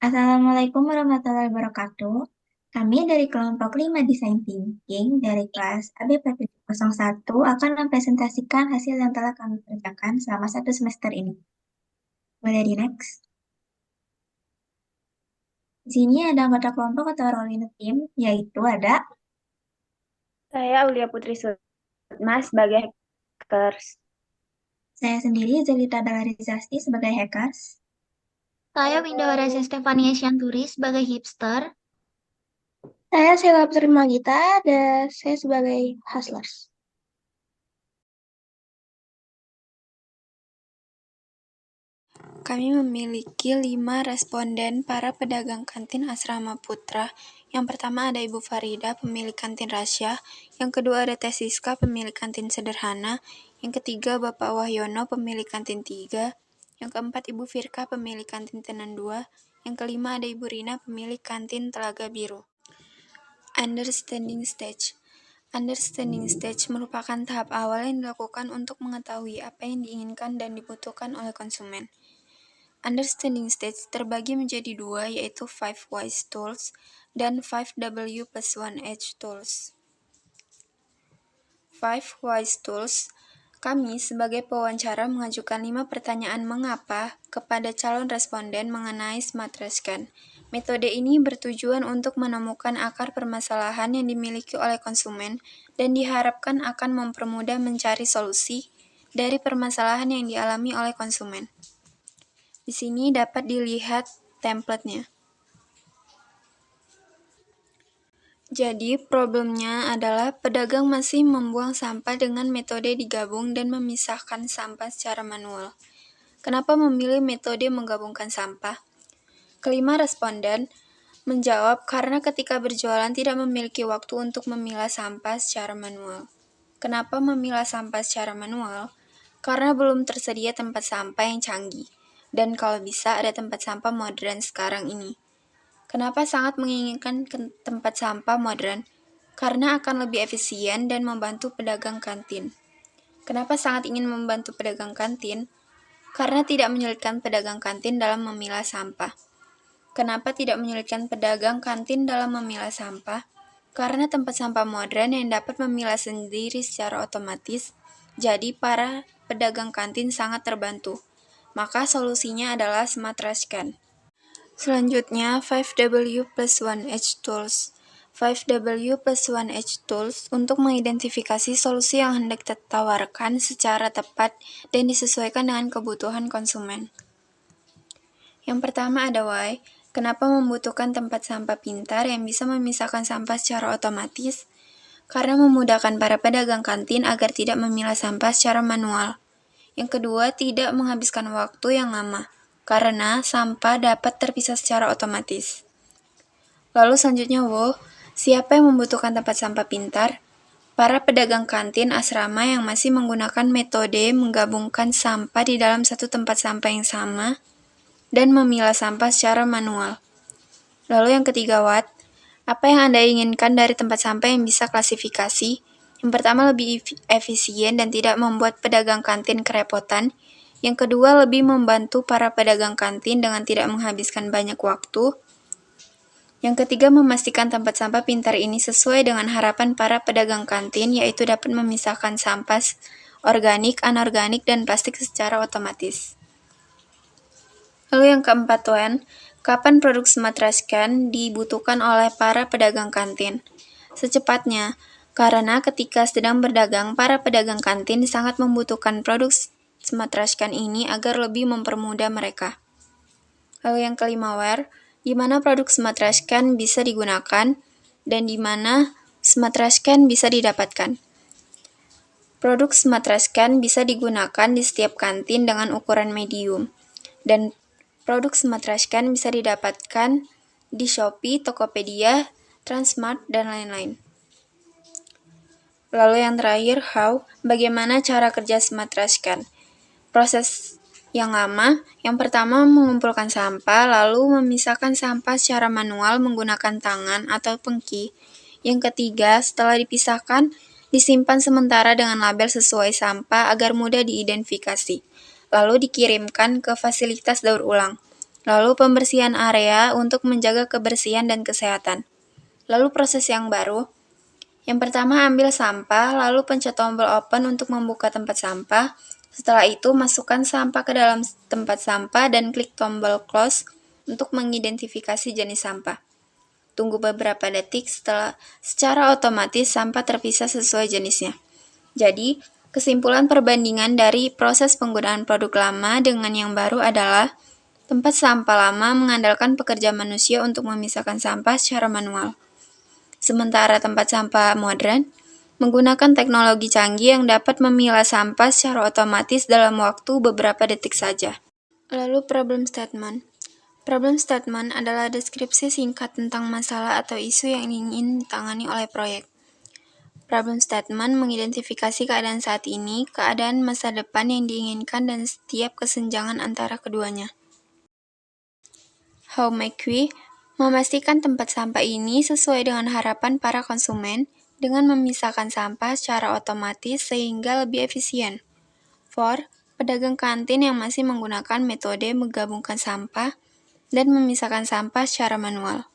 Assalamualaikum warahmatullahi wabarakatuh. Kami dari kelompok 5 Design Thinking dari kelas AB41 akan mempresentasikan hasil yang telah kami kerjakan selama satu semester ini. Boleh di next. Di sini ada anggota kelompok atau role in the team, yaitu ada Saya Aulia Putri Sukma sebagai hackers. saya sendiri Zelita Dalarizasti sebagai hackers, Saya Windawarasa Stefania Syanturi sebagai hipster. Saya Sheila Putri Magita dan saya sebagai hustlers. Kami memiliki 5 responden para pedagang kantin Asrama Putra. Yang pertama ada Ibu Farida, pemilik kantin Rasya. Yang kedua ada Teh Siska, pemilik kantin Sederhana. Yang ketiga Bapak Wahyono, pemilik kantin 3. Yang keempat Ibu Firka, pemilik kantin Tenan 2. Yang kelima ada Ibu Rina, pemilik kantin Telaga Biru. Understanding Stage. Understanding stage merupakan tahap awal yang dilakukan untuk mengetahui apa yang diinginkan dan dibutuhkan oleh konsumen. Understanding stage terbagi menjadi 2, yaitu 5 Whys Tools dan 5 W plus 1 H Tools. 5 Whys Tools, kami sebagai pewawancara mengajukan 5 pertanyaan mengapa kepada calon responden mengenai Smart Scan. Metode ini bertujuan untuk menemukan akar permasalahan yang dimiliki oleh konsumen dan diharapkan akan mempermudah mencari solusi dari permasalahan yang dialami oleh konsumen. Di sini dapat dilihat template-nya. Jadi, problemnya adalah pedagang masih membuang sampah dengan metode digabung dan memisahkan sampah secara manual. Kenapa memilih metode menggabungkan sampah? Kelima responden menjawab karena ketika berjualan tidak memiliki waktu untuk memilah sampah secara manual. Kenapa memilah sampah secara manual? Karena belum tersedia tempat sampah yang canggih. Dan kalau bisa ada tempat sampah modern sekarang ini. Kenapa sangat menginginkan tempat sampah modern? Karena akan lebih efisien dan membantu pedagang kantin. Kenapa sangat ingin membantu pedagang kantin? Karena tidak menyulitkan pedagang kantin dalam memilah sampah. Kenapa tidak menyulitkan pedagang kantin dalam memilah sampah? Karena tempat sampah modern yang dapat memilah sendiri secara otomatis, jadi para pedagang kantin sangat terbantu. Maka solusinya adalah Smart Scan. Selanjutnya, 5W plus 1H Tools. 5W plus 1H Tools untuk mengidentifikasi solusi yang hendak ditawarkan secara tepat dan disesuaikan dengan kebutuhan konsumen. Yang pertama ada why. Kenapa membutuhkan tempat sampah pintar yang bisa memisahkan sampah secara otomatis? Karena memudahkan para pedagang kantin agar tidak memilah sampah secara manual. Yang kedua, tidak menghabiskan waktu yang lama, karena sampah dapat terpisah secara otomatis. Lalu selanjutnya, siapa yang membutuhkan tempat sampah pintar? Para pedagang kantin asrama yang masih menggunakan metode menggabungkan sampah di dalam satu tempat sampah yang sama dan memilah sampah secara manual. Lalu yang ketiga, what? Apa yang Anda inginkan dari tempat sampah yang bisa klasifikasi? Yang pertama, lebih efisien dan tidak membuat pedagang kantin kerepotan. Yang kedua, lebih membantu para pedagang kantin dengan tidak menghabiskan banyak waktu. Yang ketiga, memastikan tempat sampah pintar ini sesuai dengan harapan para pedagang kantin, yaitu dapat memisahkan sampah organik, anorganik, dan plastik secara otomatis. Lalu yang keempat, kapan produk Smart Scan dibutuhkan oleh para pedagang kantin? Secepatnya, karena ketika sedang berdagang, para pedagang kantin sangat membutuhkan produk Smart Scan ini agar lebih mempermudah mereka. Lalu yang kelima, where? Di mana produk Smart Scan bisa digunakan dan di mana Smart Scan bisa didapatkan. Produk Smart Scan bisa digunakan di setiap kantin dengan ukuran medium. Dan produk Smart Scan bisa didapatkan di Shopee, Tokopedia, Transmart, dan lain-lain. Lalu yang terakhir, how? Bagaimana cara kerja Smart Scan? Proses yang lama, yang pertama mengumpulkan sampah, lalu memisahkan sampah secara manual menggunakan tangan atau pengki. Yang ketiga, setelah dipisahkan, disimpan sementara dengan label sesuai sampah agar mudah diidentifikasi. Lalu dikirimkan ke fasilitas daur ulang. lalu pembersihan area untuk menjaga kebersihan dan kesehatan. Lalu proses yang baru, yang pertama ambil sampah, lalu pencet tombol open untuk membuka tempat sampah. Setelah itu masukkan sampah ke dalam tempat sampah dan klik tombol close untuk mengidentifikasi jenis sampah. Tunggu beberapa detik secara otomatis sampah terpisah sesuai jenisnya. Jadi, kesimpulan perbandingan dari proses penggunaan produk lama dengan yang baru adalah tempat sampah lama mengandalkan pekerja manusia untuk memisahkan sampah secara manual. Sementara tempat sampah modern menggunakan teknologi canggih yang dapat memilah sampah secara otomatis dalam waktu beberapa detik saja. Lalu problem statement. Problem statement adalah deskripsi singkat tentang masalah atau isu yang ingin ditangani oleh proyek. Problem statement mengidentifikasi keadaan saat ini, keadaan masa depan yang diinginkan, dan setiap kesenjangan antara keduanya. How make we? Memastikan tempat sampah ini sesuai dengan harapan para konsumen dengan memisahkan sampah secara otomatis sehingga lebih efisien. For, pedagang kantin yang masih menggunakan metode menggabungkan sampah dan memisahkan sampah secara manual.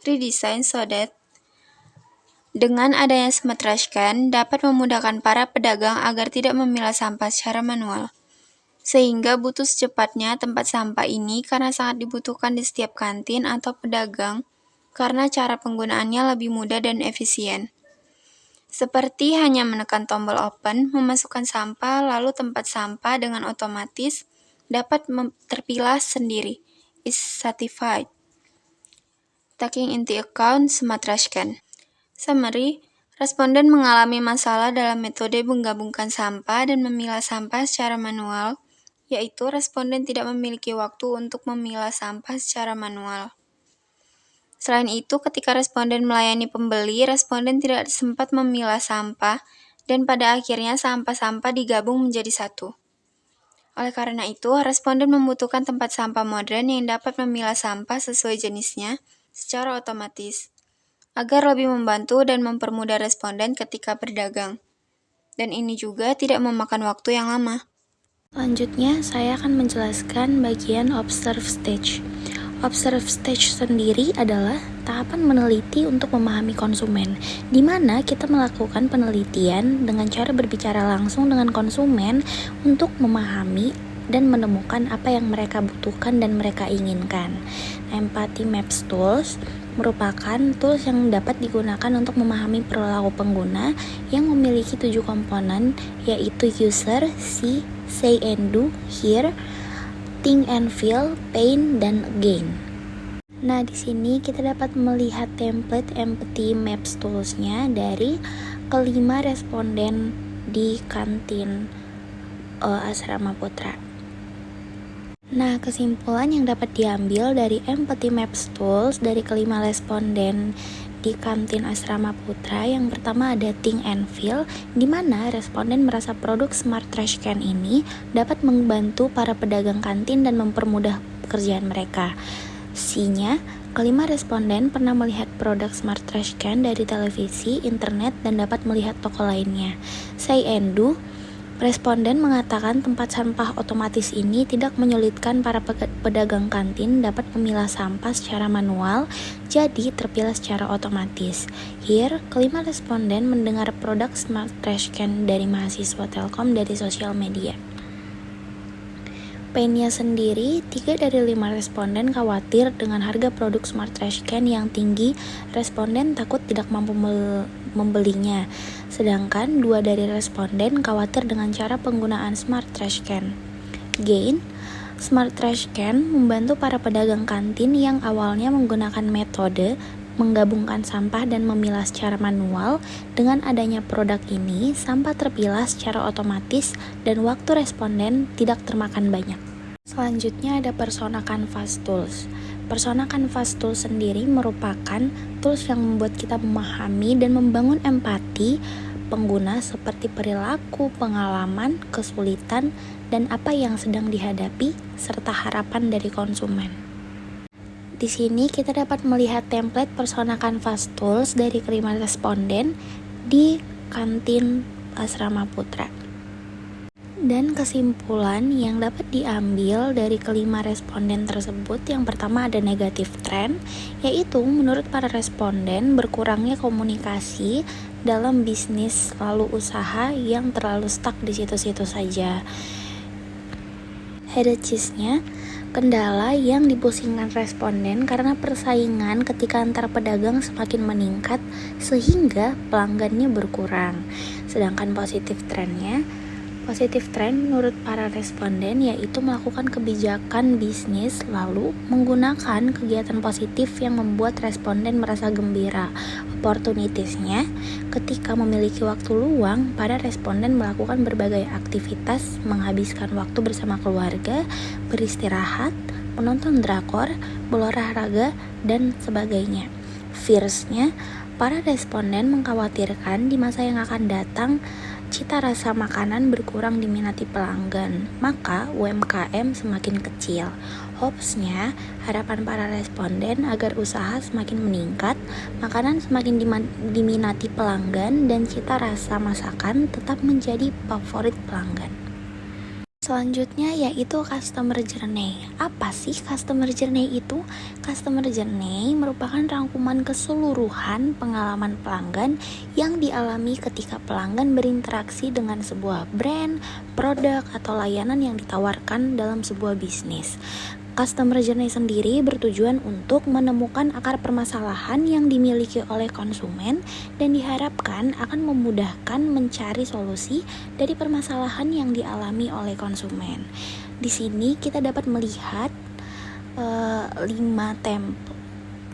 Redesign so that dengan adanya Smart Trash Can dapat memudahkan para pedagang agar tidak memilah sampah secara manual. Sehingga butuh secepatnya tempat sampah ini karena sangat dibutuhkan di setiap kantin atau pedagang karena cara penggunaannya lebih mudah dan efisien. Seperti hanya menekan tombol open, memasukkan sampah, lalu tempat sampah dengan otomatis dapat terpilah sendiri. Is satisfied. Taking into account Smart Trash Can. Summary, responden mengalami masalah dalam metode menggabungkan sampah dan memilah sampah secara manual, yaitu responden tidak memiliki waktu untuk memilah sampah secara manual. Selain itu, ketika responden melayani pembeli, responden tidak sempat memilah sampah dan pada akhirnya sampah-sampah digabung menjadi satu. Oleh karena itu, responden membutuhkan tempat sampah modern yang dapat memilah sampah sesuai jenisnya secara otomatis, agar lebih membantu dan mempermudah responden ketika berdagang. Dan ini juga tidak memakan waktu yang lama. Selanjutnya, saya akan menjelaskan bagian observe stage. Observe stage sendiri adalah tahapan meneliti untuk memahami konsumen, di mana kita melakukan penelitian dengan cara berbicara langsung dengan konsumen untuk memahami dan menemukan apa yang mereka butuhkan dan mereka inginkan. Empathy Maps Tools merupakan tools yang dapat digunakan untuk memahami perilaku pengguna yang memiliki 7 komponen, yaitu user, see, say and do, hear, think and feel, pain, dan gain. Nah, di sini kita dapat melihat template Empathy Maps Tools-nya dari kelima responden di kantin Asrama Putra. Nah, kesimpulan yang dapat diambil dari Empathy Maps Tools dari kelima responden di kantin Asrama Putra, yang pertama ada think and feel, di mana responden merasa produk Smart Trash Can ini dapat membantu para pedagang kantin dan mempermudah pekerjaan mereka. C-nya, kelima responden pernah melihat produk Smart Trash Can dari televisi, internet, dan dapat melihat toko lainnya. Say and do, responden mengatakan tempat sampah otomatis ini tidak menyulitkan para pedagang kantin dapat memilah sampah secara manual, jadi terpilah secara otomatis. Here, kelima responden mendengar produk Smart Trash Can dari mahasiswa Telkom dari sosial media. Pain-nya sendiri, 3 dari 5 responden khawatir dengan harga produk Smart Trash Can yang tinggi, responden takut tidak mampu membelinya. Sedangkan 2 dari responden khawatir dengan cara penggunaan Smart Trash Can. Gain, Smart Trash Can membantu para pedagang kantin yang awalnya menggunakan metode menggabungkan sampah dan memilah secara manual. Dengan adanya produk ini, sampah terpilah secara otomatis dan waktu responden tidak termakan banyak. Selanjutnya ada Persona Canvas Tools. Persona Canvas Tools sendiri merupakan tools yang membuat kita memahami dan membangun empati pengguna seperti perilaku, pengalaman, kesulitan, dan apa yang sedang dihadapi, serta harapan dari konsumen. Di sini kita dapat melihat template Persona Canvas Tools dari kelima responden di kantin Asrama Putra. Dan kesimpulan yang dapat diambil dari kelima responden tersebut, yang pertama ada negatif trend, yaitu menurut para responden berkurangnya komunikasi dalam bisnis lalu usaha yang terlalu stuck di situ-situ saja. Hedacisnya, kendala yang dipusingkan responden karena persaingan ketika antar pedagang semakin meningkat sehingga pelanggannya berkurang. Sedangkan positif trend menurut para responden yaitu melakukan kebijakan bisnis lalu menggunakan kegiatan positif yang membuat responden merasa gembira. Opportunitiesnya, ketika memiliki waktu luang, para responden melakukan berbagai aktivitas, menghabiskan waktu bersama keluarga, beristirahat, menonton drakor, berolahraga, dan sebagainya. Fears-nya, para responden mengkhawatirkan di masa yang akan datang cita rasa makanan berkurang diminati pelanggan, maka UMKM semakin kecil. Hopes-nya, harapan para responden agar usaha semakin meningkat, makanan semakin diminati pelanggan, dan cita rasa masakan tetap menjadi favorit pelanggan. Selanjutnya yaitu customer journey. Apa sih customer journey itu? Customer journey merupakan rangkuman keseluruhan pengalaman pelanggan yang dialami ketika pelanggan berinteraksi dengan sebuah brand, produk, atau layanan yang ditawarkan dalam sebuah bisnis. Customer journey sendiri bertujuan untuk menemukan akar permasalahan yang dimiliki oleh konsumen dan diharapkan akan memudahkan mencari solusi dari permasalahan yang dialami oleh konsumen. Di sini kita dapat melihat 5 template.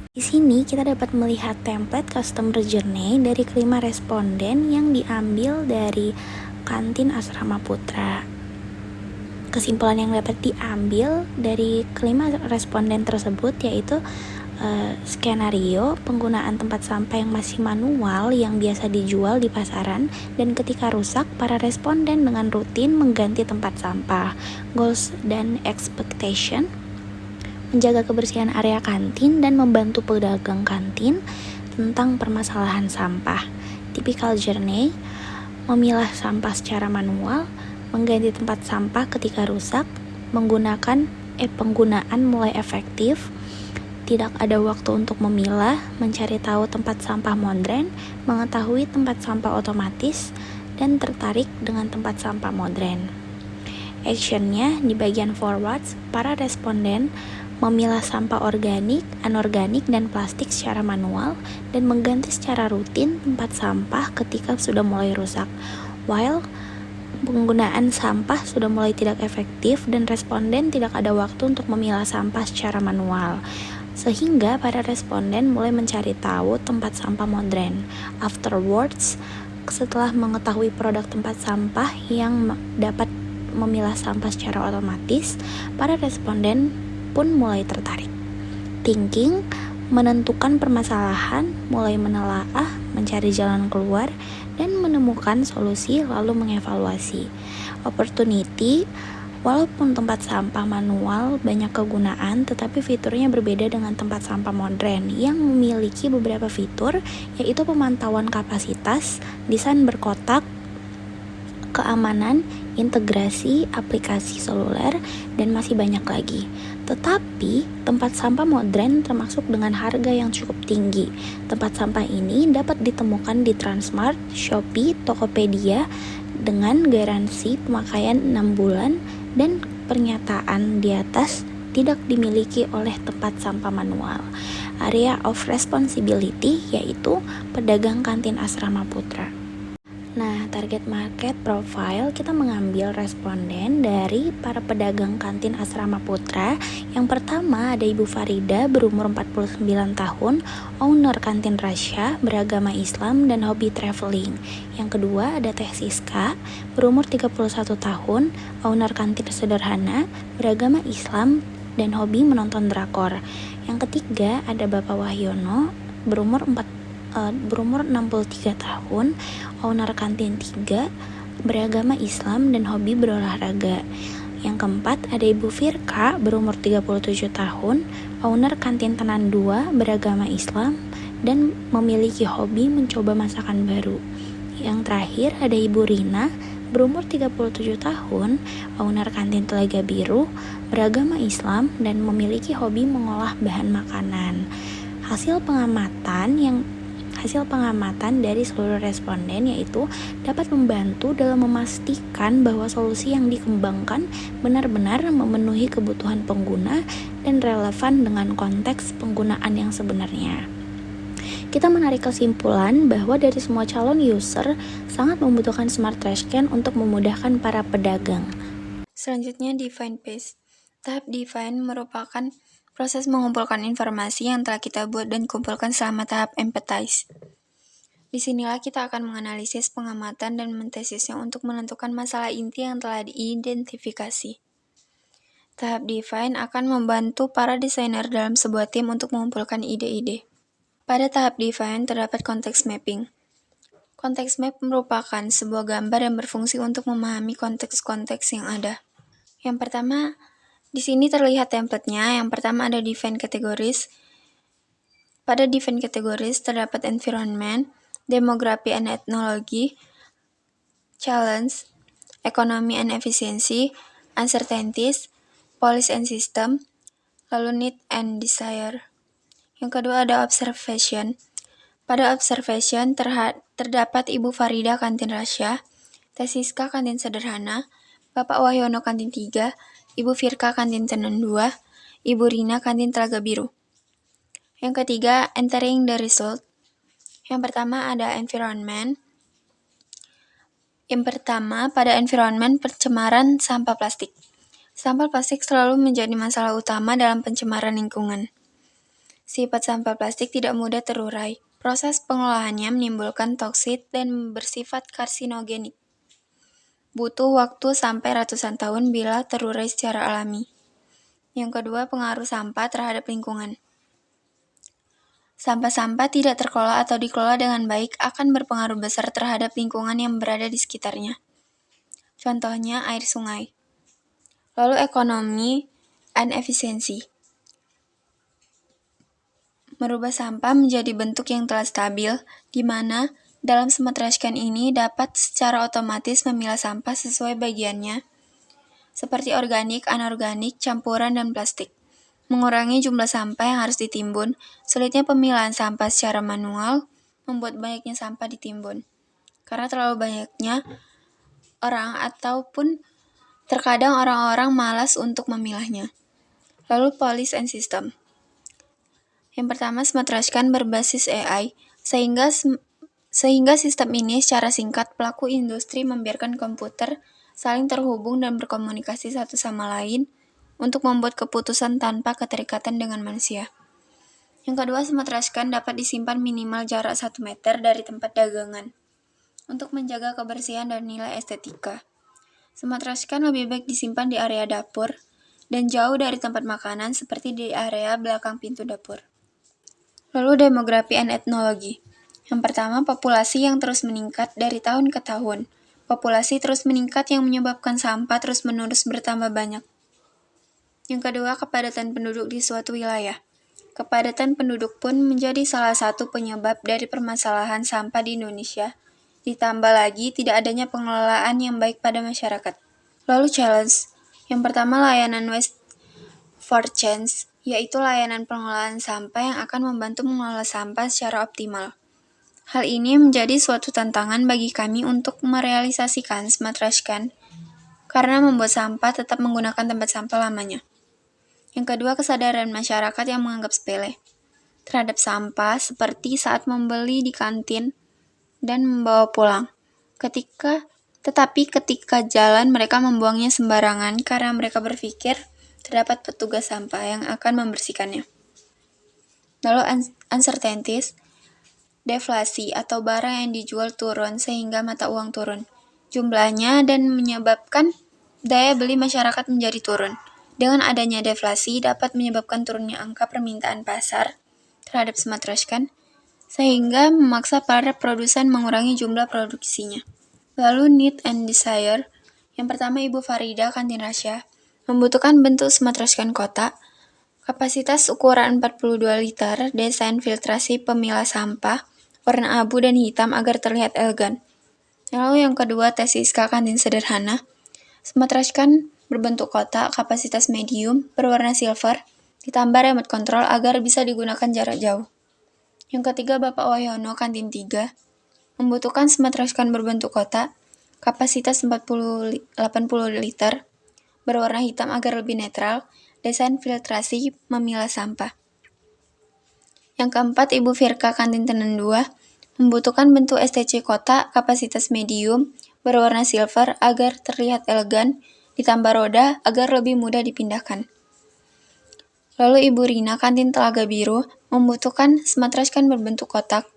Di sini kita dapat melihat template customer journey dari kelima responden yang diambil dari kantin Asrama Putra. Kesimpulan yang dapat diambil dari kelima responden tersebut yaitu skenario penggunaan tempat sampah yang masih manual yang biasa dijual di pasaran, dan ketika rusak para responden dengan rutin mengganti tempat sampah. Goals dan expectation, menjaga kebersihan area kantin dan membantu pedagang kantin tentang permasalahan sampah. Typical journey, memilah sampah secara manual, mengganti tempat sampah ketika rusak, penggunaan mulai efektif, tidak ada waktu untuk memilah, mencari tahu tempat sampah modern, mengetahui tempat sampah otomatis, dan tertarik dengan tempat sampah modern. Actionnya di bagian forwards, para responden memilah sampah organik, anorganik, dan plastik secara manual dan mengganti secara rutin tempat sampah ketika sudah mulai rusak. While penggunaan sampah sudah mulai tidak efektif dan responden tidak ada waktu untuk memilah sampah secara manual, sehingga para responden mulai mencari tahu tempat sampah modern. Afterwards, setelah mengetahui produk tempat sampah yang dapat memilah sampah secara otomatis, para responden pun mulai tertarik. Thinking, menentukan permasalahan, mulai menelaah, mencari jalan keluar, dan menemukan solusi lalu mengevaluasi. Opportunity, walaupun tempat sampah manual banyak kegunaan, tetapi fiturnya berbeda dengan tempat sampah modern yang memiliki beberapa fitur, yaitu pemantauan kapasitas, desain berkotak, keamanan, integrasi aplikasi seluler, dan masih banyak lagi. Tetapi, tempat sampah modern termasuk dengan harga yang cukup tinggi. Tempat sampah ini dapat ditemukan di Transmart, Shopee, Tokopedia dengan garansi pemakaian 6 bulan dan pernyataan di atas tidak dimiliki oleh tempat sampah manual. Area of responsibility yaitu pedagang kantin Asrama Putra. Nah, target market profile kita mengambil responden dari para pedagang kantin Asrama Putra. Yang pertama ada Ibu Farida berumur 49 tahun, owner kantin Rasya, beragama Islam dan hobi traveling. Yang kedua ada Teh Siska berumur 31 tahun, owner kantin Sederhana, beragama Islam dan hobi menonton drakor. Yang ketiga ada Bapak Wahyono berumur 63 tahun, owner kantin 3, beragama Islam dan hobi berolahraga. Yang keempat ada Ibu Firka berumur 37 tahun, owner kantin Tenan 2, beragama Islam dan memiliki hobi mencoba masakan baru. Yang terakhir ada Ibu Rina berumur 37 tahun, owner kantin Telaga Biru, beragama Islam, dan memiliki hobi mengolah bahan makanan. Hasil pengamatan dari seluruh responden yaitu dapat membantu dalam memastikan bahwa solusi yang dikembangkan benar-benar memenuhi kebutuhan pengguna dan relevan dengan konteks penggunaan yang sebenarnya. Kita menarik kesimpulan bahwa dari semua calon user sangat membutuhkan Smart Trash Can untuk memudahkan para pedagang. Selanjutnya, define phase. Tahap define merupakan proses mengumpulkan informasi yang telah kita buat dan kumpulkan selama tahap empathize. Disinilah kita akan menganalisis pengamatan dan mentesisnya untuk menentukan masalah inti yang telah diidentifikasi. Tahap define akan membantu para desainer dalam sebuah tim untuk mengumpulkan ide-ide. Pada tahap define terdapat konteks mapping. Konteks map merupakan sebuah gambar yang berfungsi untuk memahami konteks-konteks yang ada. Yang pertama, di sini terlihat template-nya. Yang pertama ada define categories. Pada define categories terdapat environment, demography and ethnology, challenge, economy and efficiency, uncertainties, policy and system, lalu need and desire. Yang kedua ada observation. Pada observation terdapat Ibu Farida kantin Rasya, Teh Siska kantin sederhana, Bapak Wahyono kantin 3, Ibu Firka kantin Tenen 2, Ibu Rina kantin Telaga Biru. Yang ketiga, entering the result. Yang pertama ada environment. Yang pertama, pada environment pencemaran sampah plastik. Sampah plastik selalu menjadi masalah utama dalam pencemaran lingkungan. Sifat sampah plastik tidak mudah terurai. Proses pengolahannya menimbulkan toksit dan bersifat karsinogenik. Butuh waktu sampai ratusan tahun bila terurai secara alami. Yang kedua, pengaruh sampah terhadap lingkungan. Sampah-sampah tidak terkelola atau dikelola dengan baik akan berpengaruh besar terhadap lingkungan yang berada di sekitarnya. Contohnya air sungai. Lalu ekonomi and efisiensi. Merubah sampah menjadi bentuk yang telah stabil, di mana dalam Smart Trash Can ini dapat secara otomatis memilah sampah sesuai bagiannya, seperti organik, anorganik, campuran, dan plastik. Mengurangi jumlah sampah yang harus ditimbun, sulitnya pemilahan sampah secara manual, membuat banyaknya sampah ditimbun. Karena terlalu banyaknya orang ataupun terkadang orang-orang malas untuk memilahnya. Lalu policy and system. Yang pertama, Smart Trash Can berbasis AI, sehingga sistem ini secara singkat pelaku industri membiarkan komputer saling terhubung dan berkomunikasi satu sama lain untuk membuat keputusan tanpa keterikatan dengan manusia. Yang kedua, Smart Trash Can dapat disimpan minimal jarak 1 meter dari tempat dagangan untuk menjaga kebersihan dan nilai estetika. Smart Trash Can lebih baik disimpan di area dapur dan jauh dari tempat makanan seperti di area belakang pintu dapur. Lalu demografi and ethnology. Yang pertama, populasi yang terus meningkat dari tahun ke tahun. Populasi terus meningkat yang menyebabkan sampah terus-menerus bertambah banyak. Yang kedua, kepadatan penduduk di suatu wilayah. Kepadatan penduduk pun menjadi salah satu penyebab dari permasalahan sampah di Indonesia. Ditambah lagi tidak adanya pengelolaan yang baik pada masyarakat. Lalu challenge. Yang pertama, layanan Waste for Change, yaitu layanan pengelolaan sampah yang akan membantu mengelola sampah secara optimal. Hal ini menjadi suatu tantangan bagi kami untuk merealisasikan Smart Trash Can karena membuat sampah tetap menggunakan tempat sampah lamanya. Yang kedua, kesadaran masyarakat yang menganggap sepele terhadap sampah seperti saat membeli di kantin dan membawa pulang. Tetapi ketika jalan mereka membuangnya sembarangan karena mereka berpikir terdapat petugas sampah yang akan membersihkannya. Lalu uncertainties, deflasi atau barang yang dijual turun sehingga mata uang turun jumlahnya dan menyebabkan daya beli masyarakat menjadi turun. Dengan adanya deflasi dapat menyebabkan turunnya angka permintaan pasar terhadap Smart Trash Can sehingga memaksa para produsen mengurangi jumlah produksinya. Lalu need and desire. Yang pertama, Ibu Farida kantin Rasya membutuhkan bentuk Smart Trash Can kotak, kapasitas ukuran 42 liter, desain filtrasi pemilah sampah, warna abu dan hitam agar terlihat elegan. Lalu yang kedua, tes Siska kantin sederhana. Smart Trash Can berbentuk kotak, kapasitas medium, berwarna silver, ditambah remote control agar bisa digunakan jarak jauh. Yang ketiga, Bapak Wahyono kantin 3, membutuhkan Smart Trash Can berbentuk kotak, kapasitas 80 liter, berwarna hitam agar lebih netral, desain filtrasi memilah sampah. Yang keempat, Ibu Firka kantin Tenen 2, membutuhkan bentuk STC kotak, kapasitas medium, berwarna silver agar terlihat elegan, ditambah roda agar lebih mudah dipindahkan. Lalu Ibu Rina kantin Telaga Biru, membutuhkan Smart Trash Can berbentuk kotak,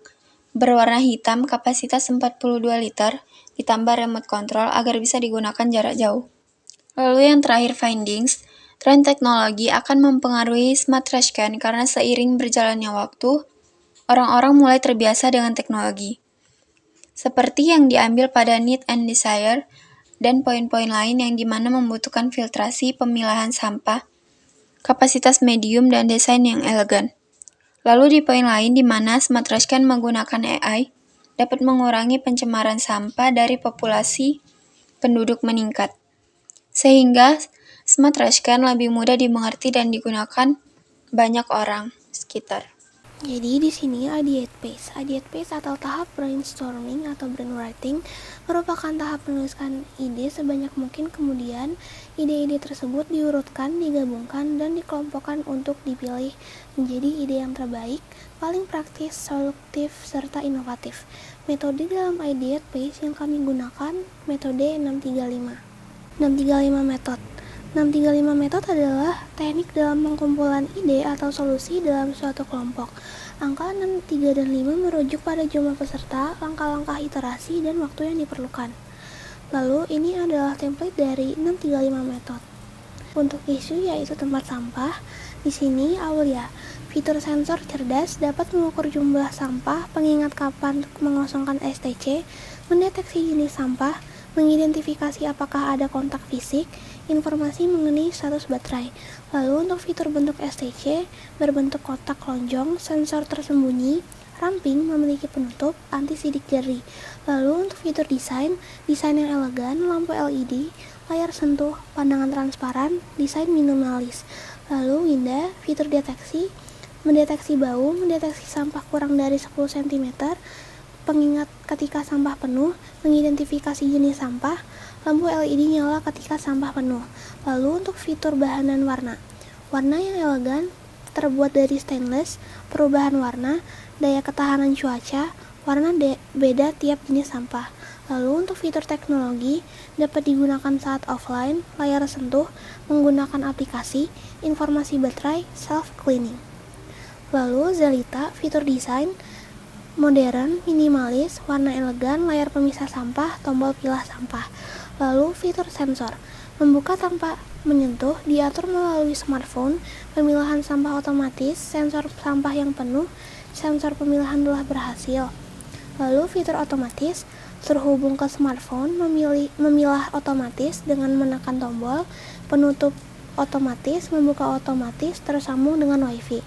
berwarna hitam, kapasitas 42 liter, ditambah remote control agar bisa digunakan jarak jauh. Lalu yang terakhir, findings. Tren teknologi akan mempengaruhi Smart Trash Can karena seiring berjalannya waktu, orang-orang mulai terbiasa dengan teknologi. Seperti yang diambil pada Need and Desire, dan poin-poin lain yang dimana membutuhkan filtrasi pemilahan sampah, kapasitas medium, dan desain yang elegan. Lalu di poin lain di mana Smart Trash Can menggunakan AI, dapat mengurangi pencemaran sampah dari populasi penduduk meningkat. Sehingga Smart Trash Can lebih mudah dimengerti dan digunakan banyak orang sekitar. Jadi di sini ideate phase. Ideate phase atau tahap brainstorming atau brainwriting merupakan tahap menuliskan ide sebanyak mungkin, kemudian ide-ide tersebut diurutkan, digabungkan, dan dikelompokkan untuk dipilih menjadi ide yang terbaik, paling praktis, solutif, serta inovatif. Metode dalam ideate phase yang kami gunakan metode 635. 635 method. 635 metode adalah teknik dalam pengumpulan ide atau solusi dalam suatu kelompok. Angka 6, 3, dan 5 merujuk pada jumlah peserta, langkah-langkah iterasi, dan waktu yang diperlukan. Lalu, ini adalah template dari 635 metode. Untuk isu yaitu tempat sampah, di sini Aulia. Fitur sensor cerdas dapat mengukur jumlah sampah, pengingat kapan mengosongkan STC, mendeteksi jenis sampah, mengidentifikasi apakah ada kontak fisik, informasi mengenai status baterai. Lalu untuk fitur bentuk STC, berbentuk kotak lonjong, sensor tersembunyi, ramping, memiliki penutup, anti sidik jari. Lalu untuk fitur desain yang elegan, lampu LED, layar sentuh, pandangan transparan, desain minimalis. Lalu Winda, fitur deteksi, mendeteksi bau, mendeteksi sampah kurang dari 10 cm, pengingat ketika sampah penuh, mengidentifikasi jenis sampah, lampu LED nyala ketika sampah penuh. Lalu untuk fitur bahan dan warna. Warna yang elegan, terbuat dari stainless, perubahan warna, daya ketahanan cuaca, warna beda tiap jenis sampah. Lalu untuk fitur teknologi, dapat digunakan saat offline, layar sentuh, menggunakan aplikasi, informasi baterai, self-cleaning. Lalu Zelita, fitur desain, modern, minimalis, warna elegan, layar pemisah sampah, tombol pilah sampah. Lalu fitur sensor, membuka tanpa menyentuh, diatur melalui smartphone, pemilahan sampah otomatis, sensor sampah yang penuh, sensor pemilahan telah berhasil. Lalu fitur otomatis, terhubung ke smartphone, memilah otomatis dengan menekan tombol, penutup otomatis, membuka otomatis, tersambung dengan WiFi.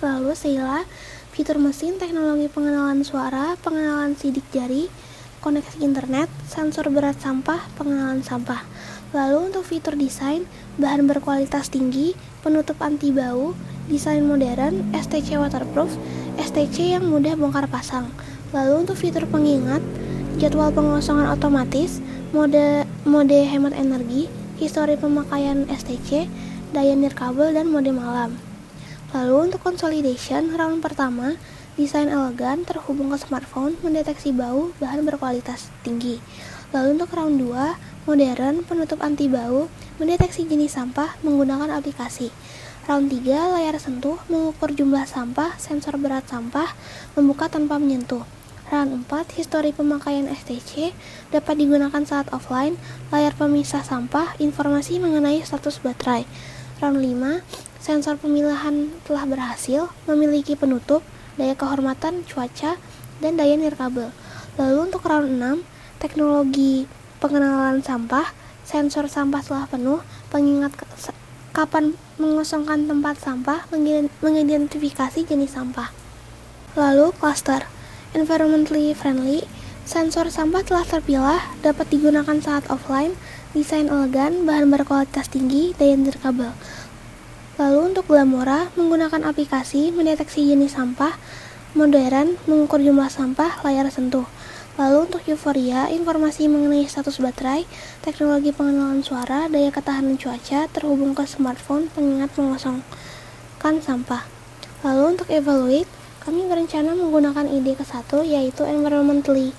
Lalu Sheila, fitur mesin, teknologi pengenalan suara, pengenalan sidik jari, koneksi internet, sensor berat sampah, pengenalan sampah. Lalu untuk fitur desain, bahan berkualitas tinggi, penutup anti bau, desain modern, STC waterproof, STC yang mudah bongkar pasang. Lalu untuk fitur pengingat, jadwal pengosongan otomatis, mode hemat energi, histori pemakaian STC, daya nirkabel, dan mode malam. Lalu untuk consolidation, round pertama, desain elegan, terhubung ke smartphone, mendeteksi bau, bahan berkualitas tinggi. Lalu untuk round 2, modern, penutup anti bau, mendeteksi jenis sampah menggunakan aplikasi. Round 3, layar sentuh, mengukur jumlah sampah, sensor berat sampah, membuka tanpa menyentuh. Round 4, histori pemakaian STC, dapat digunakan saat offline, layar pemisah sampah, informasi mengenai status baterai. Round 5, sensor pemilahan telah berhasil, memiliki penutup, daya kehormatan, cuaca, dan daya nirkabel. Lalu untuk round 6, teknologi pengenalan sampah, sensor sampah telah penuh, pengingat kapan mengosongkan tempat sampah, mengidentifikasi jenis sampah. Lalu cluster, environmentally friendly, Sensor sampah telah terpilah, dapat digunakan saat offline, desain elegan, bahan berkualitas tinggi, daya nirkabel. Lalu untuk Glamora, menggunakan aplikasi, mendeteksi jenis sampah, modern, mengukur jumlah sampah, layar sentuh. Lalu untuk Euphoria, informasi mengenai status baterai, teknologi pengenalan suara, daya ketahanan cuaca, terhubung ke smartphone, pengingat mengosongkan sampah. Lalu untuk Evaluate, kami berencana menggunakan ide ke-1, yaitu environmentally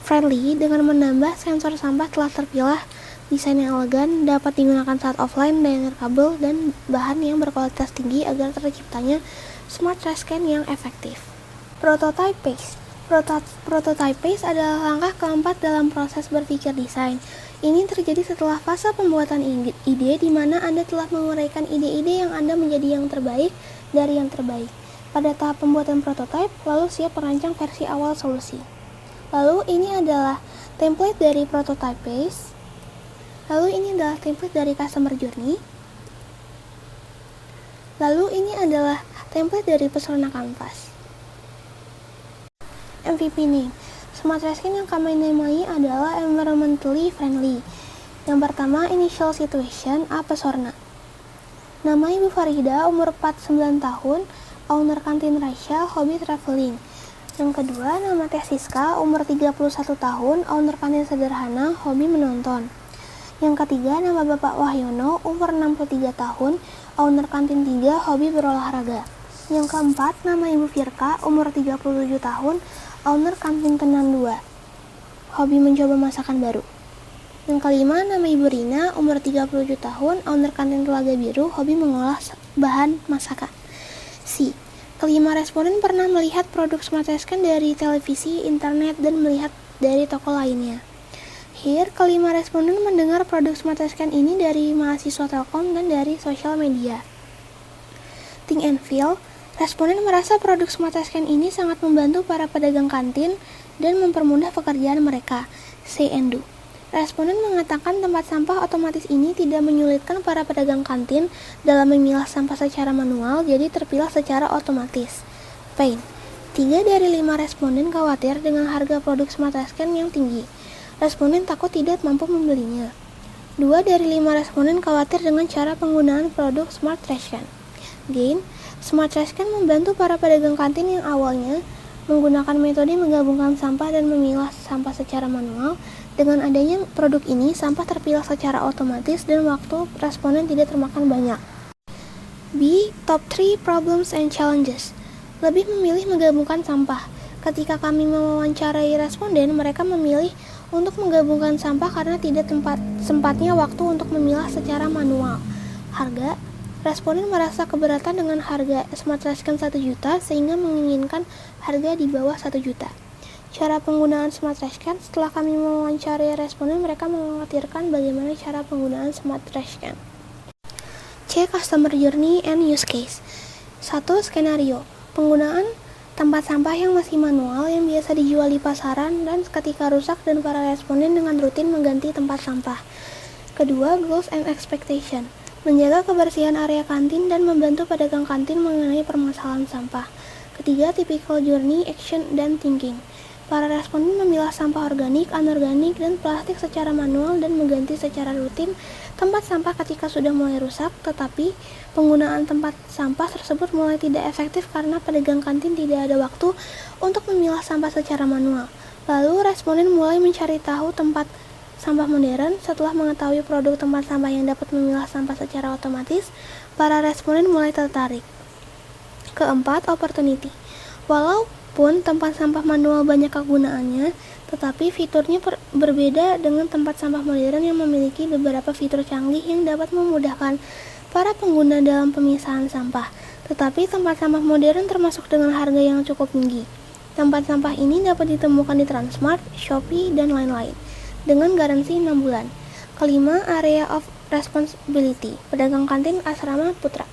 friendly dengan menambah sensor sampah telah terpilah, desain yang elegan, dapat digunakan saat offline, daya nirkabel, dan bahan yang berkualitas tinggi agar terciptanya smart trash can yang efektif. Prototype phase. Prototype phase adalah langkah keempat dalam proses berpikir desain. Ini terjadi setelah fase pembuatan ide di mana Anda telah menguraikan ide-ide yang Anda menjadi yang terbaik dari yang terbaik. Pada tahap pembuatan prototype, lalu siap merancang versi awal solusi. Lalu ini adalah template dari prototype phase. Lalu ini adalah template dari customer journey. Lalu ini adalah template dari persona canvas. MVP name. Smart trash can yang kami namai adalah environmentally friendly. Yang pertama, initial situation, Pesorna. Nama Ibu Farida, umur 49 tahun, owner kantin Rasya, hobi traveling. Yang kedua, nama Teh Siska, umur 31 tahun, owner kantin sederhana, hobi menonton. Yang ketiga, nama Bapak Wahyono, umur 63 tahun, owner kantin 3, hobi berolahraga. Yang keempat, nama Ibu Firka, umur 37 tahun, owner kantin Tenan 2, hobi mencoba masakan baru. Yang kelima, nama Ibu Rina, umur 37 tahun, owner kantin Telaga Biru, hobi mengolah bahan masakan. C. Kelima responden pernah melihat produk smart trash can dari televisi, internet, dan melihat dari toko lainnya. Here, kelima responden mendengar produk smart trash can ini dari mahasiswa Telkom dan dari sosial media. Think and feel, responden merasa produk smart trash can ini sangat membantu para pedagang kantin dan mempermudah pekerjaan mereka. Say and do. Responden mengatakan tempat sampah otomatis ini tidak menyulitkan para pedagang kantin dalam memilah sampah secara manual, jadi terpilah secara otomatis. Pain. 3 dari 5 responden khawatir dengan harga produk smart trash can yang tinggi. Responden takut tidak mampu membelinya. 2 dari 5 responden khawatir dengan cara penggunaan produk smart trash can. Gain. Smart trash can membantu para pedagang kantin yang awalnya menggunakan metode menggabungkan sampah dan memilah sampah secara manual. Dengan adanya produk ini, sampah terpilah secara otomatis dan waktu responden tidak termakan banyak. B. Top 3 problems and challenges. Lebih memilih menggabungkan sampah. Ketika kami mewawancarai responden, mereka memilih untuk menggabungkan sampah karena tidak sempatnya waktu untuk memilah secara manual. Harga. Responden merasa keberatan dengan harga smart trash can 1 juta sehingga menginginkan harga di bawah 1 juta. Cara penggunaan smart trash can. Setelah kami mewawancarai responden, mereka mengkhawatirkan bagaimana cara penggunaan smart trash can. C. Customer journey and use case. 1. Skenario. Penggunaan tempat sampah yang masih manual yang biasa dijual di pasaran dan ketika rusak dan para responden dengan rutin mengganti tempat sampah. Kedua, goals and expectation. Menjaga kebersihan area kantin dan membantu pedagang kantin mengenai permasalahan sampah. Ketiga, typical journey, action, dan thinking. Para responden memilah sampah organik, anorganik, dan plastik secara manual dan mengganti secara rutin tempat sampah ketika sudah mulai rusak, tetapi penggunaan tempat sampah tersebut mulai tidak efektif karena pedagang kantin tidak ada waktu untuk memilah sampah secara manual. Lalu responden mulai mencari tahu tempat sampah modern. Setelah mengetahui produk tempat sampah yang dapat memilah sampah secara otomatis, para responden mulai tertarik. Keempat, opportunity. Walaupun tempat sampah manual banyak kegunaannya, tetapi fiturnya berbeda dengan tempat sampah modern yang memiliki beberapa fitur canggih yang dapat memudahkan para pengguna dalam pemisahan sampah. Tetapi tempat sampah modern termasuk dengan harga yang cukup tinggi. Tempat sampah ini dapat ditemukan di Transmart, Shopee, dan lain-lain, dengan garansi 6 bulan. Kelima, area of responsibility, pedagang kantin Asrama Putra.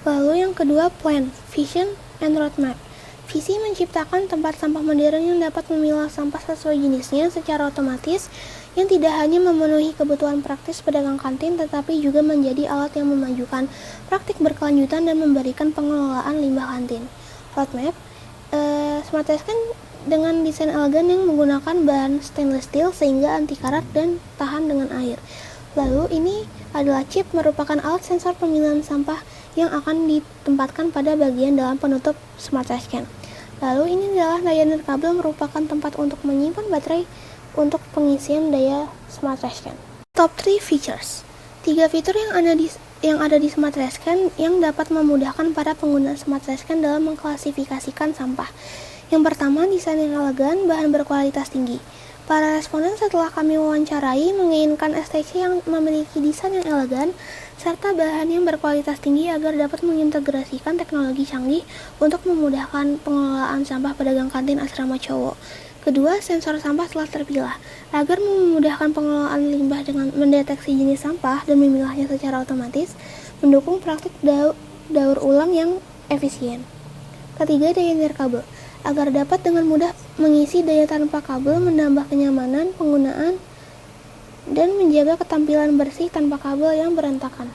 Lalu yang kedua, plan, vision, and roadmap. Visi menciptakan tempat sampah modern yang dapat memilah sampah sesuai jenisnya secara otomatis, yang tidak hanya memenuhi kebutuhan praktis pedagang kantin, tetapi juga menjadi alat yang memajukan praktik berkelanjutan dan memberikan pengelolaan limbah kantin. Roadmap, smart trash can dengan desain elegan yang menggunakan bahan stainless steel sehingga anti karat dan tahan dengan air. Lalu ini adalah chip, merupakan alat sensor pemilihan sampah yang akan ditempatkan pada bagian dalam penutup smart trash can. Lalu ini adalah daya nirkabel, merupakan tempat untuk menyimpan baterai untuk pengisian daya smart trash can. Top 3 features. 3 fitur yang ada di smart trash can yang dapat memudahkan para pengguna smart trash can dalam mengklasifikasikan sampah. Yang pertama, desain yang elegan, bahan berkualitas tinggi. Para responden setelah kami wawancarai menginginkan STC yang memiliki desain yang elegan serta bahan yang berkualitas tinggi agar dapat mengintegrasikan teknologi canggih untuk memudahkan pengelolaan sampah pedagang kantin asrama cowok. Kedua, sensor sampah telah terpilah agar memudahkan pengelolaan limbah dengan mendeteksi jenis sampah dan memilahnya secara otomatis, mendukung praktik daur ulang yang efisien. Ketiga, daya nirkabel agar dapat dengan mudah mengisi daya tanpa kabel, menambah kenyamanan penggunaan, dan menjaga ketampilan bersih tanpa kabel yang berantakan.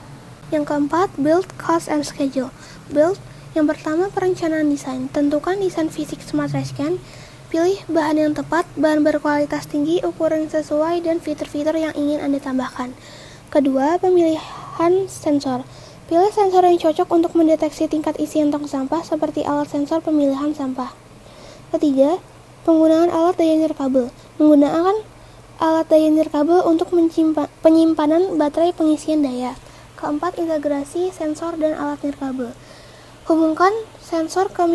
Yang keempat, build, cost, and schedule. Build, yang pertama perencanaan desain. Tentukan desain fisik smart trash can, pilih bahan yang tepat, bahan berkualitas tinggi, ukuran yang sesuai, dan fitur-fitur yang ingin Anda tambahkan. Kedua, pemilihan sensor. Pilih sensor yang cocok untuk mendeteksi tingkat isian tong sampah seperti alat sensor pemilihan sampah. Ketiga, penggunaan alat daya nirkabel. Menggunakan alat daya nirkabel untuk penyimpanan baterai pengisian daya. Keempat, integrasi sensor dan alat nirkabel. Hubungkan sensor ke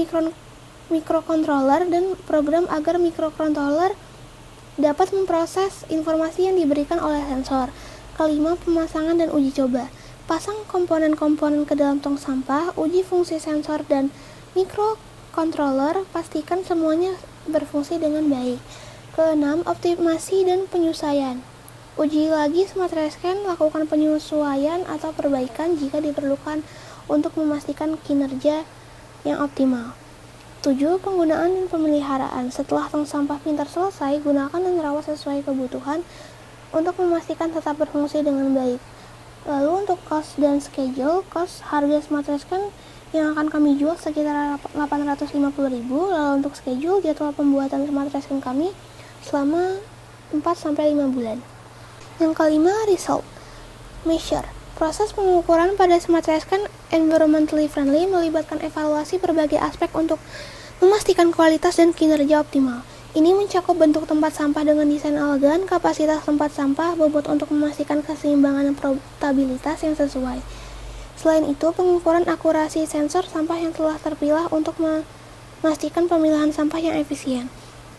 microcontroller dan program agar microcontroller dapat memproses informasi yang diberikan oleh sensor. Kelima, pemasangan dan uji coba. Pasang komponen-komponen ke dalam tong sampah, uji fungsi sensor dan microcontroller, pastikan semuanya berfungsi dengan baik. Keenam, optimasi dan penyesuaian. Uji lagi smart trash can, lakukan penyesuaian atau perbaikan jika diperlukan untuk memastikan kinerja yang optimal. 7. Penggunaan dan pemeliharaan. Setelah tong sampah pintar selesai, gunakan dan rawat sesuai kebutuhan untuk memastikan tetap berfungsi dengan baik. Lalu untuk cost dan schedule, harga smart trash can yang akan kami jual sekitar 850.000. Lalu untuk schedule, jadwal pembuatan smart trash can kami selama 4-5 bulan. Yang kelima, result. Measure. Proses pengukuran pada smart trash can environmentally friendly melibatkan evaluasi berbagai aspek untuk memastikan kualitas dan kinerja optimal. Ini mencakup bentuk tempat sampah dengan desain elegan, kapasitas tempat sampah, bobot untuk memastikan keseimbangan dan portabilitas yang sesuai. Selain itu, pengukuran akurasi sensor sampah yang telah terpilah untuk memastikan pemilihan sampah yang efisien.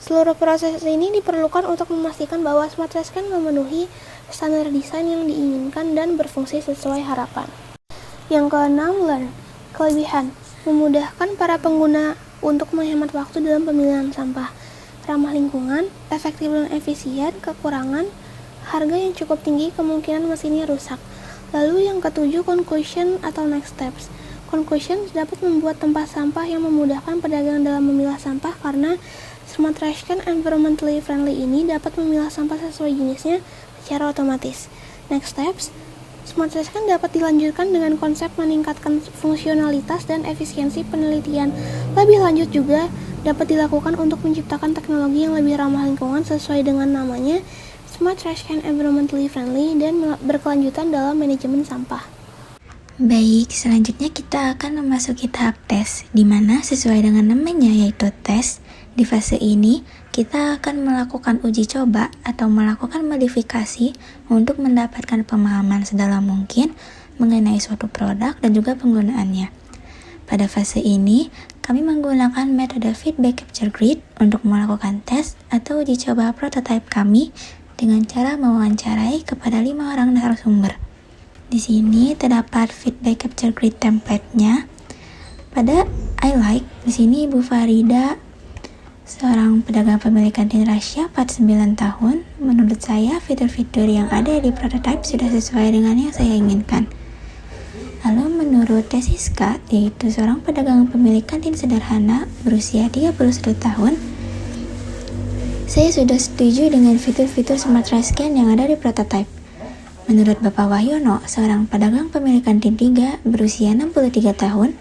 Seluruh proses ini diperlukan untuk memastikan bahwa smart trash can memenuhi standar desain yang diinginkan dan berfungsi sesuai harapan. Yang keenam, learn. Kelebihan. Memudahkan para pengguna untuk menghemat waktu dalam pemilihan sampah. Ramah lingkungan, efektif dan efisien. Kekurangan, harga yang cukup tinggi, kemungkinan mesinnya rusak. Lalu yang ketujuh, conclusion atau next steps. Conclusion dapat membuat tempat sampah yang memudahkan pedagang dalam memilah sampah karena smart trash can environmentally friendly ini dapat memilah sampah sesuai jenisnya secara otomatis. Next steps, smart trash can dapat dilanjutkan dengan konsep meningkatkan fungsionalitas dan efisiensi penelitian. Lebih lanjut juga dapat dilakukan untuk menciptakan teknologi yang lebih ramah lingkungan sesuai dengan namanya, smart trash can environmentally friendly, dan berkelanjutan dalam manajemen sampah. Baik, selanjutnya kita akan memasuki tahap tes, di mana sesuai dengan namanya yaitu tes. Di fase ini, kita akan melakukan uji coba atau melakukan modifikasi untuk mendapatkan pemahaman sedalam mungkin mengenai suatu produk dan juga penggunaannya. Pada fase ini, kami menggunakan metode feedback capture grid untuk melakukan tes atau uji coba prototipe kami dengan cara mewawancarai kepada 5 orang narasumber. Di sini terdapat feedback capture grid template-nya. Pada I like, di sini Ibu Farida, seorang pedagang pemilik kantin Rasya 49 tahun. Menurut saya, fitur-fitur yang ada di prototipe sudah sesuai dengan yang saya inginkan. Lalu menurut Tesiska, yaitu seorang pedagang pemilik kantin sederhana berusia 31 tahun, saya sudah setuju dengan fitur-fitur smart trash can yang ada di prototipe. Menurut Bapak Wahyono, seorang pedagang pemilik kantin 3 berusia 63 tahun,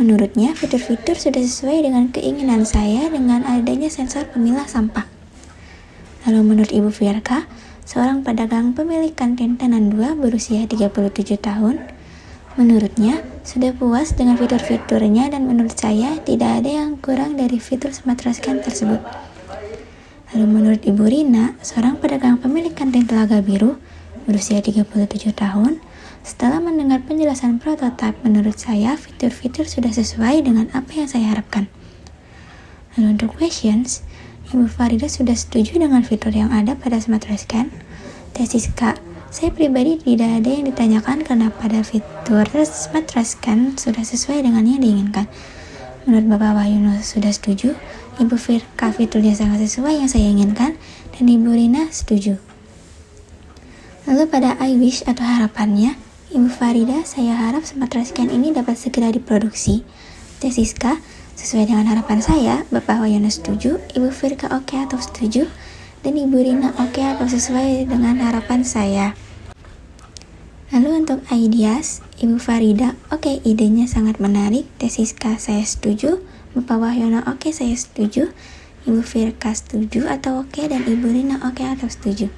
Menurutnya, fitur-fitur sudah sesuai dengan keinginan saya dengan adanya sensor pemilah sampah. Lalu menurut Ibu Firka, seorang pedagang pemilik kantin Tenan 2 berusia 37 tahun, menurutnya sudah puas dengan fitur-fiturnya dan menurut saya tidak ada yang kurang dari fitur Smart Scan tersebut. Lalu menurut Ibu Rina, seorang pedagang pemilik kantin Telaga Biru berusia 37 tahun, setelah mendengar penjelasan prototipe, menurut saya fitur-fitur sudah sesuai dengan apa yang saya harapkan. Lalu untuk questions, Ibu Farida sudah setuju dengan fitur yang ada pada Smart Scan. Tesis Kak, saya pribadi tidak ada yang ditanyakan karena pada fitur Smart Scan sudah sesuai dengan yang diinginkan. Menurut Bapak Wahyono sudah setuju, Ibu Firka fiturnya sangat sesuai yang saya inginkan, dan Ibu Rina setuju. Lalu pada I wish atau harapannya, Ibu Farida, saya harap Smart Scan ini dapat segera diproduksi. Tesis K, sesuai dengan harapan saya, Bapak Wahyono setuju, Ibu Firka oke atau setuju, dan Ibu Rina oke atau sesuai dengan harapan saya. Lalu untuk ideas, Ibu Farida, oke, idenya sangat menarik. Tesis K, saya setuju. Bapak Wahyono, oke, saya setuju. Ibu Firka setuju atau oke, dan Ibu Rina oke atau setuju.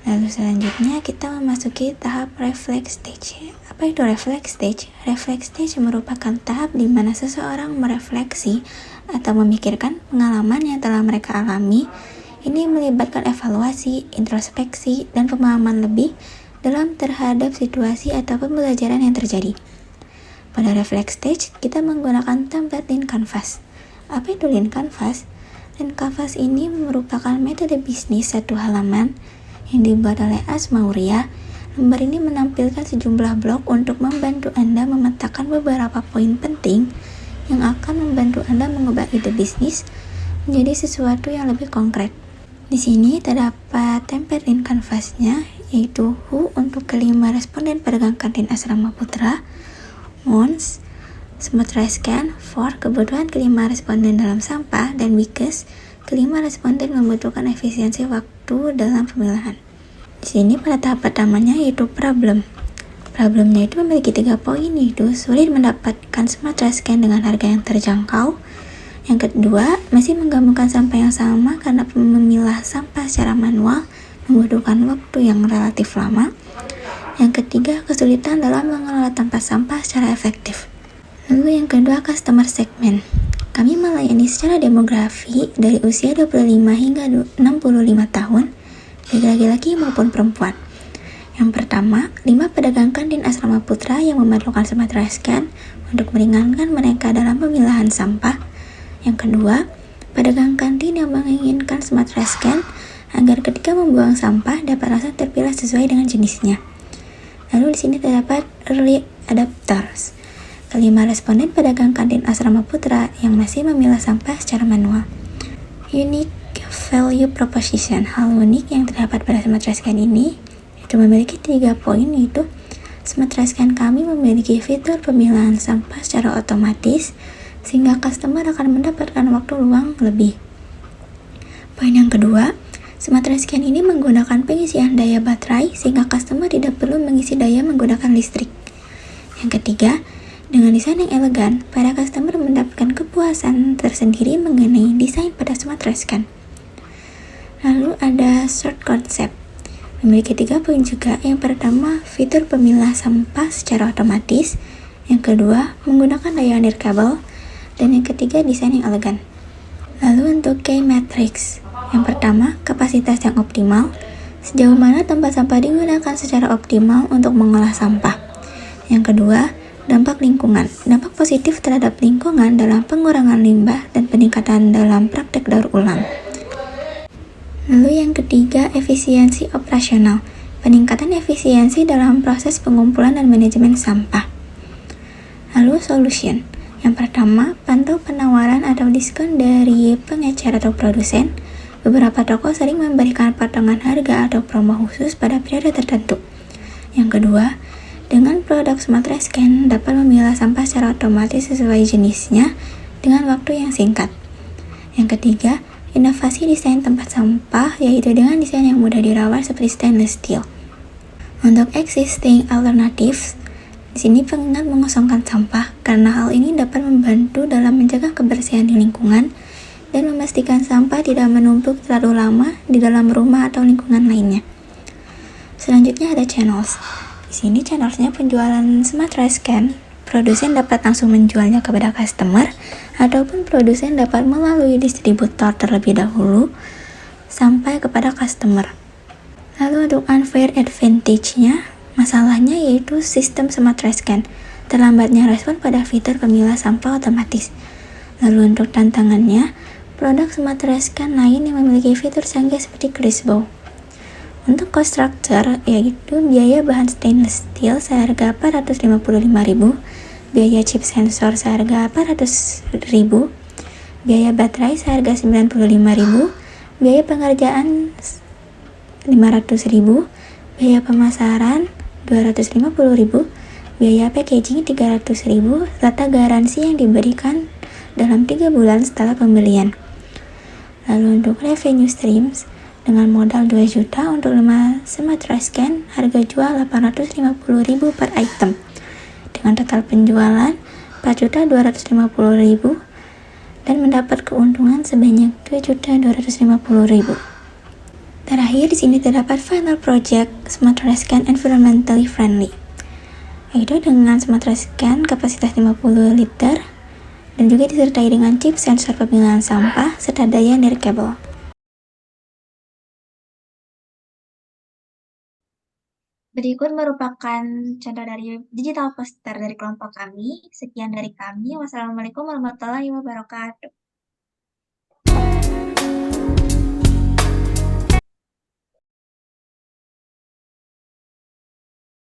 Lalu selanjutnya kita memasuki tahap reflex stage. Apa itu reflex stage? Reflex stage merupakan tahap di mana seseorang merefleksi atau memikirkan pengalaman yang telah mereka alami. Ini melibatkan evaluasi, introspeksi, dan pemahaman lebih dalam terhadap situasi atau pembelajaran yang terjadi. Pada reflex stage, kita menggunakan template Lean Canvas. Apa itu Lean Canvas? Lean Canvas ini merupakan metode bisnis satu halaman yang dibuat oleh Asmauria. Lembar ini menampilkan sejumlah blok untuk membantu Anda memetakan beberapa poin penting yang akan membantu Anda mengubah ide bisnis menjadi sesuatu yang lebih konkret. Di sini terdapat template Lean Canvas-nya, yaitu Who untuk kelima responden pedagang kantin Asrama Putra, Wants, Smart Scan for kebutuhan kelima responden dalam sampah, dan Because kelima responden membutuhkan efisiensi waktu dalam pemilahan. Di sini pada tahap pertamanya yaitu problem. Problemnya itu memiliki 3 poin, yaitu sulit mendapatkan Smart Scan dengan harga yang terjangkau. Yang kedua, masih menggabungkan sampah yang sama karena memilah sampah secara manual membutuhkan waktu yang relatif lama. Yang ketiga, kesulitan dalam mengelola tempat sampah secara efektif. Lalu yang kedua, customer segment. Kami melayani secara demografi dari usia 25 hingga 65 tahun, baik laki-laki maupun perempuan. Yang pertama, 5 pedagang kantin Asrama Putra yang memerlukan Smart Scan untuk meringankan mereka dalam pemilahan sampah. Yang kedua, pedagang kantin yang menginginkan Smart Scan agar ketika membuang sampah dapat langsung terpilah sesuai dengan jenisnya. Lalu di sini terdapat early adopters. Kelima responden pedagang kantin Asrama Putra yang masih memilah sampah secara manual. Unique value proposition. Hal unik yang terdapat pada Smart Scan ini itu memiliki 3 poin, yaitu Smart Scan kami memiliki fitur pemilahan sampah secara otomatis sehingga customer akan mendapatkan waktu luang lebih. Poin yang kedua, Smart Scan ini menggunakan pengisian daya baterai sehingga customer tidak perlu mengisi daya menggunakan listrik. Yang ketiga, dengan desain yang elegan, para customer mendapatkan kepuasan tersendiri mengenai desain pada Smart Scan. Lalu ada short concept, memiliki 3 poin juga. Yang pertama, fitur pemilah sampah secara otomatis. Yang kedua, menggunakan daya nirkabel. Dan yang ketiga, desain yang elegan. Lalu untuk key matrix, yang pertama, kapasitas yang optimal. Sejauh mana tempat sampah digunakan secara optimal untuk mengolah sampah. Yang kedua, dampak lingkungan. Dampak positif terhadap lingkungan dalam pengurangan limbah dan peningkatan dalam praktek daur ulang. Lalu yang ketiga, efisiensi operasional. Peningkatan efisiensi dalam proses pengumpulan dan manajemen sampah. Lalu solution. Yang pertama, pantau penawaran atau diskon dari pengecer atau produsen. Beberapa toko sering memberikan potongan harga atau promo khusus pada periode tertentu. Yang kedua, dengan produk Smart Scan dapat memilah sampah secara otomatis sesuai jenisnya dengan waktu yang singkat. Yang ketiga, inovasi desain tempat sampah, yaitu dengan desain yang mudah dirawat seperti stainless steel. Untuk existing alternatives, di sini pengingat mengosongkan sampah karena hal ini dapat membantu membantu dalam menjaga kebersihan di lingkungan dan memastikan sampah tidak menumpuk terlalu lama di dalam rumah atau lingkungan lainnya. Selanjutnya ada channels. Di sini channelsnya penjualan Smart Trash Can. Produsen dapat langsung menjualnya kepada customer ataupun produsen dapat melalui distributor terlebih dahulu sampai kepada customer. Lalu untuk unfair advantage-nya, masalahnya yaitu sistem Smart Trash Can, terlambatnya respon pada fitur pemilah sampah otomatis. Lalu untuk tantangannya, produk Smart Trash Can lain yang memiliki fitur canggih seperti Crispo. Untuk cost structure, yaitu biaya bahan stainless steel seharga 455.000, biaya chip sensor seharga 400.000, biaya baterai seharga 95.000, biaya pengerjaan 500.000, biaya pemasaran 250.000, biaya packaging 300.000, serta garansi yang diberikan dalam 3 bulan setelah pembelian. Lalu untuk revenue streams, dengan modal 2 juta untuk 5 Smart Trash Can, harga jual 850.000 per item. Dengan total penjualan 4.250.000 dan mendapat keuntungan sebanyak 2.250.000. Terakhir di sini terdapat final project Smart Trash Can environmentally friendly, yaitu dengan Smart Trash Can kapasitas 50 liter dan juga disertai dengan chip sensor pemilahan sampah serta daya nirkabel. Berikut merupakan contoh dari digital poster dari kelompok kami. Sekian dari kami. Wassalamualaikum warahmatullahi wabarakatuh.